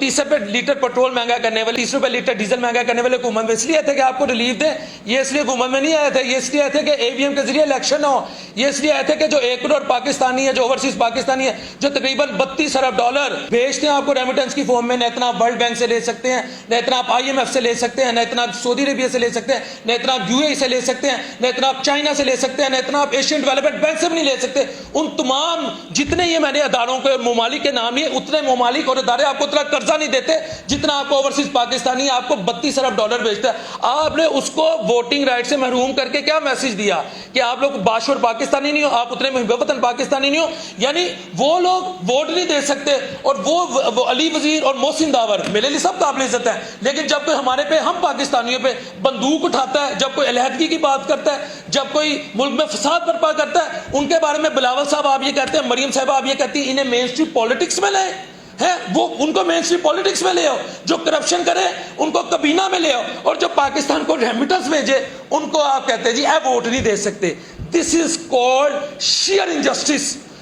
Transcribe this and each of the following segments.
30 रुपए litre petrol महंगा करने वाले, 30 रुपए लीटर डीजल महंगा करने वाले हुकूमत में इसलिए थे कि आपको रिलीफ दे। ये इसलिए हुकूमत में नहीं आए थे, ये इसलिए आए थे कि AVM के जरिए इलेक्शन हो। ये इसलिए आए थे कि जो 1 करोड़ पाकिस्तानी है, जो ओवरसीज पाकिस्तानी है, जो तकरीबन 32 अरब डॉलर भेजते हैं आपको रेमिटेंस की फॉर्म में, न इतना वर्ल्ड बैंक से ले सकते हैं, न इतना आप IMF से ले सकते हैं, न इतना सऊदी अरेबिया से ले सकते हैं, न इतना आप UAE से ले सकते हैं, न इतना आप चाइना से ले सकते हैं, न इतना आप एशियन डेवलपमेंट बैंक से भी नहीं ले सकते। उन तमाम जितने ये मैंने अदारों के ममालिक के नाम लिए, उतने ममालिक और इदारे आपको उतना कर्जा नहीं देते जितना आपको ओवरसीज पाकिस्तानी आपको 32 अरब डॉलर भेजता है। आपने उसको वोटिंग राइट से महरूम करके क्या मैसेज दिया कि आप लोग बाशुर पाकिस्तानी नहीं हो, आप उतने मुहिब वतन पाकिस्तानी नहीं हो, यानी वो लोग वोट नहीं दे सकते। और वो अली वजीर और मोहसिन दावर मेरे लिए सब काबिल इज्जत है, लेकिन जब कोई हमारे पे, हम पाकिस्तानियों पे बंदूक उठाता है, जब कोई अलहदगी की बात करता है, जब कोई मुल्क में फसाद बर्पा करता है, उनके बारे में बिलावल साहब आप ये कहते हैं, मरियम साहब आप ये कहती हैं, इन्हें मेन स्ट्रीम पॉलिटिक्स में लाए है, वो उनको मेन स्ट्रीम पॉलिटिक्स में ले आओ। जो करप्शन करे उनको कबीना में ले आओ, और जो पाकिस्तान को रेमिटेंस भेजे उनको आप कहते हैं जी ए वोट नहीं दे सकते। This is called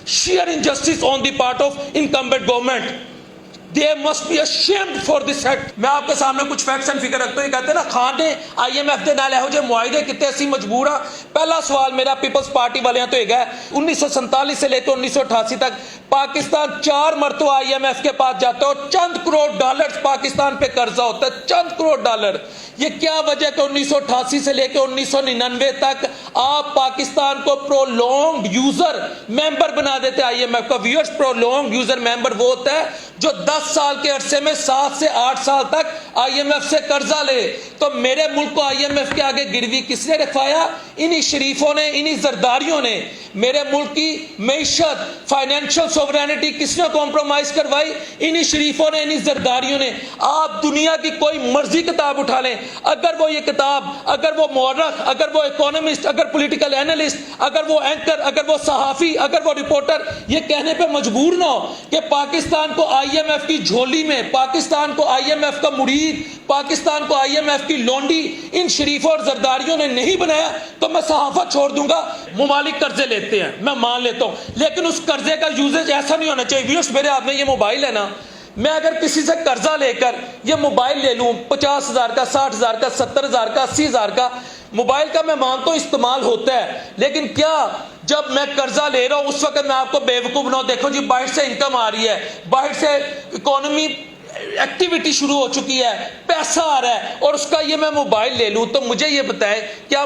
sheer injustice on the part of incumbent government. They must be ashamed for this act. मैं आपके सामने कुछ फैक्ट्स एंड फिगर रखता हूं। ये कहते हैं ना खान ने IMF के नाल एहो जे मुआहिदे किते असी मजबूर हां। पहला सवाल मेरा पीपल्स पार्टी वालियां तो हैगा 1947 से लेकर 1988 तक पाकिस्तान 4 मरतबा IMF के पास जाता है और चंद करोड़ डॉलर्स पाकिस्तान पे कर्जा होता है, चंद करोड़ डॉलर। ये क्या वजह कि 1988 से लेकर 1999 तक आप पाकिस्तान को प्रोलॉन्ग यूजर मेंबर बना देते IMF का। व्यूअर्स, प्रोलॉन्ग यूजर मेंबर वो होता है जो 10 साल के अरसे में 7 से 8 साल तक IMF से कर्जा ले। तो मेरे मुल्क को IMF के आगे गिरवी किसने रखवाया? इन्हीं शरीफों ने, इन्हीं जरदारियों ने। मेरे मुल्क की मईशत, फाइनेंशियल सोवरेनिटी किसने कॉम्प्रोमाइज करवाई? इन्हीं शरीफों ने, इन्हीं जरदारियों ने। आप दुनिया की कोई मर्जी किताब उठा लें, अगर वो ये किताब, अगर वो मौरख, अगर वो इकोनॉमिस्ट, अगर पॉलिटिकल एनालिस्ट, अगर वो एंकर, अगर वो सहाफी, अगर वो रिपोर्टर ये कहने पे मजबूर ना हो कि पाकिस्तान को IMF की झोली में, पाकिस्तान को IMF का मुरीद, पाकिस्तान को IMF की लोंडी इन शरीफों और जरदारियों ने नहीं बनाया, तो मैं सहाफत छोड़ दूंगा। मुमालिक कर्जे लेते हैं, मैं मान लेता हूं, लेकिन उस कर्जे का यूजेज ऐसा नहीं होना चाहिए। व्यूअर्स, मेरे हाथ में ये मोबाइल है ना, मैं अगर किसी से कर्जा लेकर ये मोबाइल ले लूं 50,000 का, 60,000 का, 70,000 का, 80,000 का, मोबाइल का मैं मानता हूं इस्तेमाल होता है, लेकिन क्या जब मैं कर्जा ले रहा हूं उस वक्त मैं आपको बेवकूफ बनाऊं? देखो जी, बाहर से इनकम आ रही है, बाहर से इकोनॉमी एक्टिविटी शुरू हो चुकी है, पैसा आ रहा है, और उसका ये मैं मोबाइल ले लूं, तो मुझे ये बताएं क्या